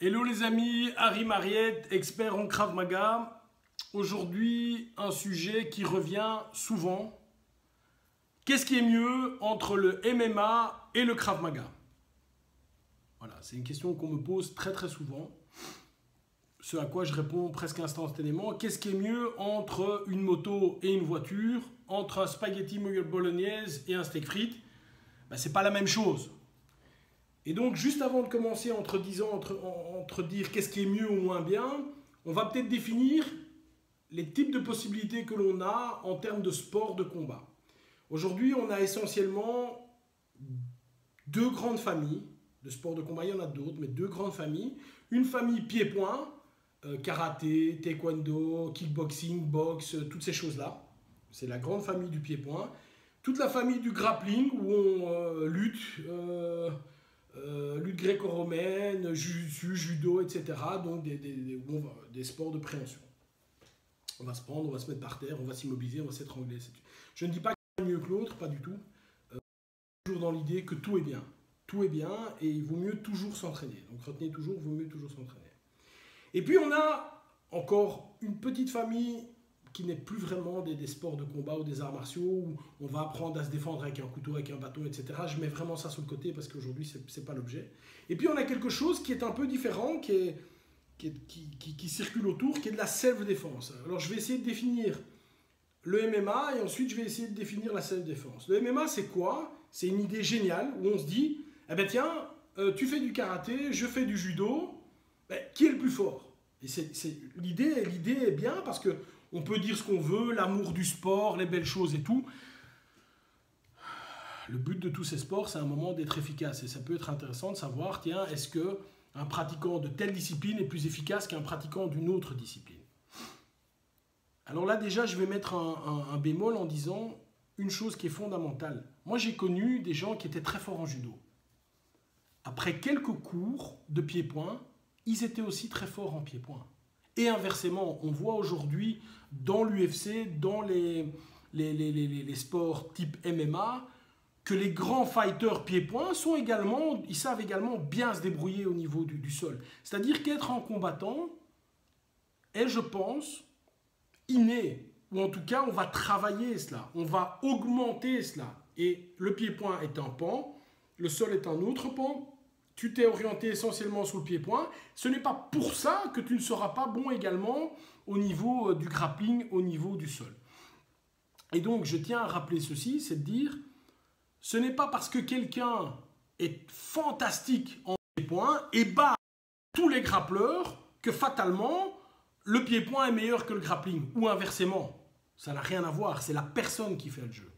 Hello les amis, Harry Mariette, expert en Krav Maga. Aujourd'hui, un sujet qui revient souvent. Qu'est-ce qui est mieux entre le MMA et le Krav Maga? Voilà, c'est une question qu'on me pose très souvent. Ce à quoi je réponds presque instantanément. Qu'est-ce qui est mieux entre une moto et une voiture? Entre un spaghetti bolognaise et un steak frites? C'est pas la même chose. Et donc, juste avant de commencer entre dire qu'est-ce qui est mieux ou moins bien, on va peut-être définir les types de possibilités que l'on a en termes de sport de combat. Aujourd'hui, on a essentiellement deux grandes familles de sports de combat. Il y en a d'autres, mais deux grandes familles. Une famille pied-point, karaté, taekwondo, kickboxing, boxe, toutes ces choses-là. C'est la grande famille du pied-point. Toute la famille du grappling où on lutte gréco-romaine, jiu-jitsu, judo, etc. Donc des sports de préhension. On va se prendre, on va se mettre par terre, on va s'immobiliser, on va s'étrangler. Je ne dis pas qu'il y a mieux que l'autre, pas du tout. Toujours dans l'idée que tout est bien. Tout est bien et il vaut mieux toujours s'entraîner. Donc retenez toujours, il vaut mieux toujours s'entraîner. Et puis on a encore une petite famille qui n'est plus vraiment des sports de combat ou des arts martiaux où on va apprendre à se défendre avec un couteau, avec un bâton, etc. Je mets vraiment ça sur le côté parce qu'aujourd'hui, ce n'est pas l'objet. Et puis, on a quelque chose qui est un peu différent, qui circule autour, qui est de la self-défense. Alors, je vais essayer de définir le MMA et ensuite, je vais essayer de définir la self-défense. Le MMA, c'est quoi? C'est une idée géniale où on se dit, eh ben tiens, tu fais du karaté, je fais du judo, qui est le plus fort? Et l'idée est bien parce que on peut dire ce qu'on veut, l'amour du sport, les belles choses et tout. Le but de tous ces sports, c'est un moment d'être efficace. Et ça peut être intéressant de savoir, tiens, est-ce qu'un pratiquant de telle discipline est plus efficace qu'un pratiquant d'une autre discipline? Alors là, déjà, je vais mettre un bémol en disant une chose qui est fondamentale. Moi, j'ai connu des gens qui étaient très forts en judo. Après quelques cours de pied-point, ils étaient aussi très forts en pied-point. Et inversement, on voit aujourd'hui dans l'UFC, dans les sports type MMA, que les grands fighters pied-point ils savent également bien se débrouiller au niveau du sol. C'est-à-dire qu'être un combattant est, je pense, inné. Ou en tout cas, on va travailler cela, on va augmenter cela. Et le pied-point est un pan, le sol est un autre pan. Tu t'es orienté essentiellement sur le pied-point. Ce n'est pas pour ça que tu ne seras pas bon également au niveau du grappling, au niveau du sol. Et donc, je tiens à rappeler ceci, c'est de dire, ce n'est pas parce que quelqu'un est fantastique en pied-point et bat tous les grappleurs que fatalement, le pied-point est meilleur que le grappling. Ou inversement. Ça n'a rien à voir, c'est la personne qui fait le jeu.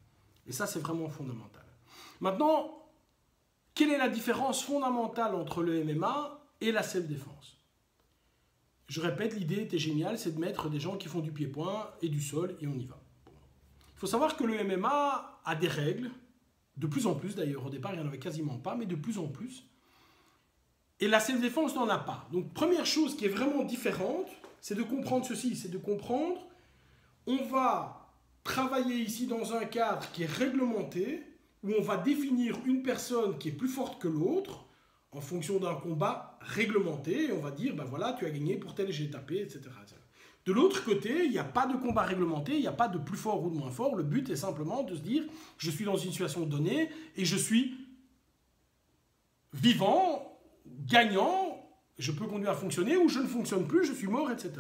Et ça, c'est vraiment fondamental. Maintenant, quelle est la différence fondamentale entre le MMA et la self-défense? Je répète, l'idée était géniale, c'est de mettre des gens qui font du pied-point et du sol et on y va. Il faut savoir que le MMA a des règles, de plus en plus d'ailleurs, au départ il n'y en avait quasiment pas, mais de plus en plus. Et la self-défense n'en a pas. Donc première chose qui est vraiment différente, c'est de comprendre ceci, c'est de comprendre, on va travailler ici dans un cadre qui est réglementé, où on va définir une personne qui est plus forte que l'autre en fonction d'un combat réglementé et on va dire, ben voilà, tu as gagné pour tel j'ai tapé, etc. De l'autre côté, il n'y a pas de combat réglementé, il n'y a pas de plus fort ou de moins fort. Le but est simplement de se dire, je suis dans une situation donnée et je suis vivant, gagnant, je peux continuer à fonctionner ou je ne fonctionne plus, je suis mort, etc.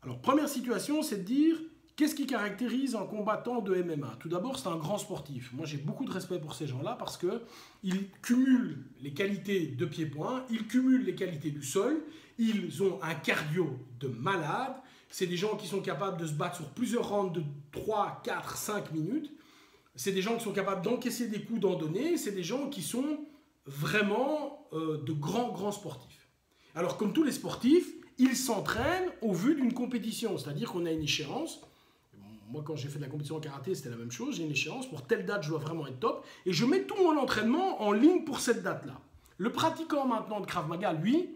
Alors, première situation, c'est de dire, qu'est-ce qui caractérise un combattant de MMA? Tout d'abord, c'est un grand sportif. Moi, j'ai beaucoup de respect pour ces gens-là parce qu'ils cumulent les qualités de pied-point, ils cumulent les qualités du sol, ils ont un cardio de malade. C'est des gens qui sont capables de se battre sur plusieurs rounds de 3, 4, 5 minutes. C'est des gens qui sont capables d'encaisser des coups, d'en donner. C'est des gens qui sont vraiment de grands sportifs. Alors, comme tous les sportifs, ils s'entraînent au vu d'une compétition. C'est-à-dire qu'on a une échéance. Moi, quand j'ai fait de la compétition en karaté, c'était la même chose. J'ai une échéance, pour telle date, je dois vraiment être top. Et je mets tout mon entraînement en ligne pour cette date-là. Le pratiquant maintenant de Krav Maga, lui,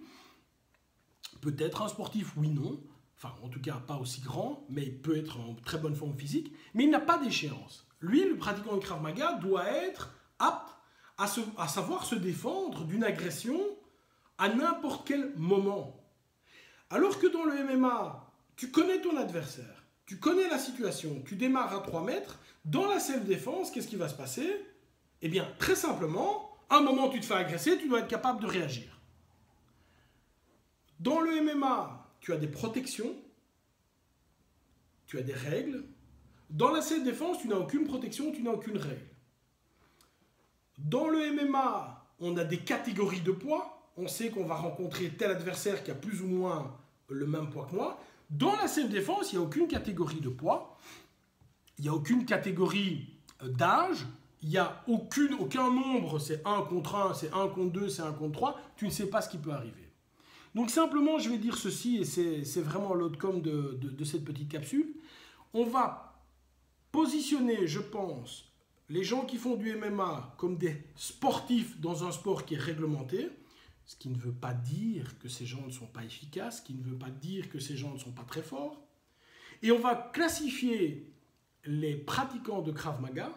peut être un sportif, oui, non. Enfin, en tout cas, pas aussi grand, mais il peut être en très bonne forme physique. Mais il n'a pas d'échéance. Lui, le pratiquant de Krav Maga, doit être apte à savoir se défendre d'une agression à n'importe quel moment. Alors que dans le MMA, tu connais ton adversaire, tu connais la situation, tu démarres à 3 mètres, dans la self-défense, qu'est-ce qui va se passer? Eh bien, très simplement, à un moment où tu te fais agresser, tu dois être capable de réagir. Dans le MMA, tu as des protections, tu as des règles. Dans la self-défense, tu n'as aucune protection, tu n'as aucune règle. Dans le MMA, on a des catégories de poids. On sait qu'on va rencontrer tel adversaire qui a plus ou moins le même poids que moi. Dans la self-défense, il n'y a aucune catégorie de poids. Il n'y a aucune catégorie d'âge. Il n'y a aucun nombre. C'est 1 contre 1, c'est 1 contre 2, c'est 1 contre 3. Tu ne sais pas ce qui peut arriver. Donc simplement, je vais dire ceci, et c'est vraiment l'outcome de cette petite capsule. On va positionner, je pense, les gens qui font du MMA comme des sportifs dans un sport qui est réglementé, ce qui ne veut pas dire que ces gens ne sont pas efficaces, ce qui ne veut pas dire que ces gens ne sont pas très forts. Et on va classifier les pratiquants de Krav Maga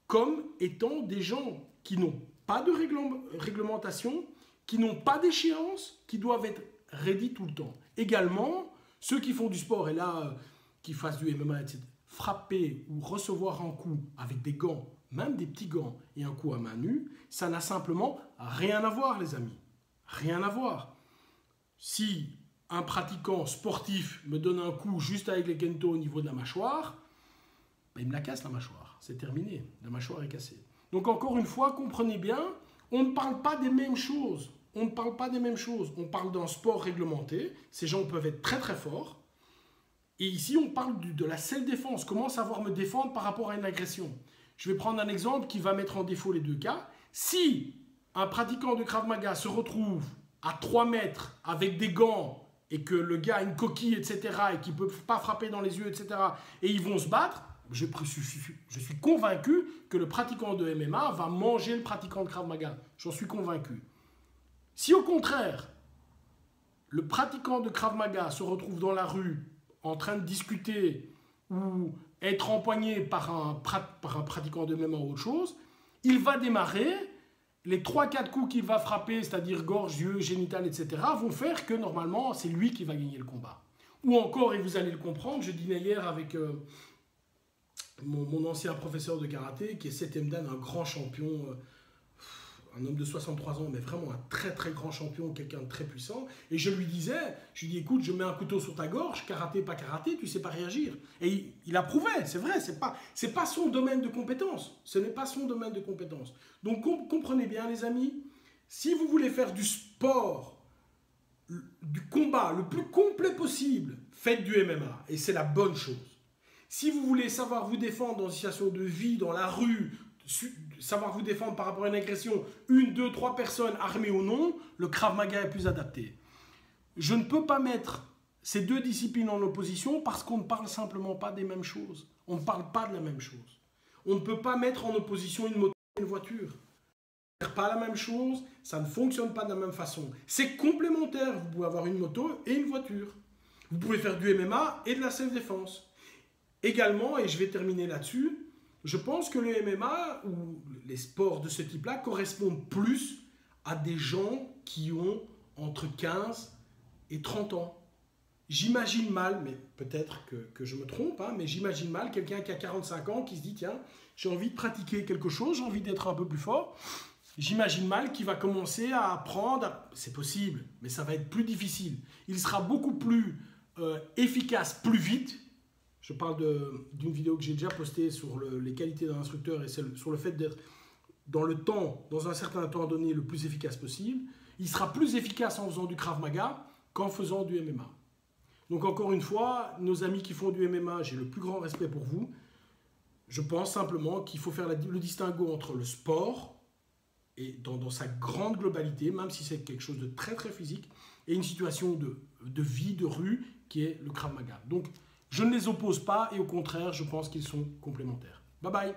comme étant des gens qui n'ont pas de réglementation, qui n'ont pas d'échéance, qui doivent être ready tout le temps. Également, ceux qui font du sport, et là, qui fassent du MMA, etc., frapper ou recevoir un coup avec des gants, même des petits gants, et un coup à main nue, ça n'a simplement rien à voir, les amis. Rien à voir. Si un pratiquant sportif me donne un coup juste avec les kento au niveau de la mâchoire, ben il me la casse la mâchoire. C'est terminé. La mâchoire est cassée. Donc encore une fois, comprenez bien, on ne parle pas des mêmes choses. On ne parle pas des mêmes choses. On parle d'un sport réglementé. Ces gens peuvent être très très forts. Et ici, on parle de la self-défense. Comment savoir me défendre par rapport à une agression? Je vais prendre un exemple qui va mettre en défaut les deux cas. Si un pratiquant de Krav Maga se retrouve à 3 mètres avec des gants et que le gars a une coquille, etc., et qu'il ne peut pas frapper dans les yeux, etc., et ils vont se battre, je suis convaincu que le pratiquant de MMA va manger le pratiquant de Krav Maga. J'en suis convaincu. Si au contraire, le pratiquant de Krav Maga se retrouve dans la rue en train de discuter ou être empoigné par un pratiquant de MMA ou autre chose, il va démarrer, les 3-4 coups qu'il va frapper, c'est-à-dire gorge, yeux, génital, etc., vont faire que normalement, c'est lui qui va gagner le combat. Ou encore, et vous allez le comprendre, je dînais hier avec mon ancien professeur de karaté, qui est Setem Dan, un grand champion, un homme de 63 ans, mais vraiment un très très grand champion, quelqu'un de très puissant. Et je lui dis, écoute, je mets un couteau sur ta gorge, karaté, pas karaté, tu sais pas réagir. Et il approuvait, c'est vrai, c'est pas son domaine de compétence. Ce n'est pas son domaine de compétence. Donc comprenez bien les amis, si vous voulez faire du sport, du combat le plus complet possible, faites du MMA. Et c'est la bonne chose. Si vous voulez savoir vous défendre dans une situation de vie, dans la rue, savoir vous défendre par rapport à une agression, 1, 2, 3 personnes armées ou non, le Krav Maga est plus adapté. Je ne peux pas mettre ces deux disciplines en opposition parce qu'on ne parle simplement pas des mêmes choses. On ne parle pas de la même chose. On ne peut pas mettre en opposition une moto et une voiture. Ce n'est pas la même chose, ça ne fonctionne pas de la même façon. C'est complémentaire, vous pouvez avoir une moto et une voiture. Vous pouvez faire du MMA et de la self-défense. Également, et je vais terminer là-dessus, je pense que le MMA ou les sports de ce type-là correspondent plus à des gens qui ont entre 15 et 30 ans. J'imagine mal, mais peut-être que je me trompe, hein, mais j'imagine mal quelqu'un qui a 45 ans qui se dit, tiens, j'ai envie de pratiquer quelque chose, j'ai envie d'être un peu plus fort. J'imagine mal qu'il va commencer à apprendre, c'est possible, mais ça va être plus difficile. Il sera beaucoup plus efficace plus vite. Je parle d'une vidéo que j'ai déjà postée sur les qualités d'un instructeur et sur le fait d'être dans un certain temps donné, le plus efficace possible. Il sera plus efficace en faisant du Krav Maga qu'en faisant du MMA. Donc encore une fois, nos amis qui font du MMA, j'ai le plus grand respect pour vous. Je pense simplement qu'il faut faire le distinguo entre le sport et dans sa grande globalité, même si c'est quelque chose de très très physique, et une situation de vie, de rue, qui est le Krav Maga. Donc, je ne les oppose pas et au contraire, je pense qu'ils sont complémentaires. Bye bye!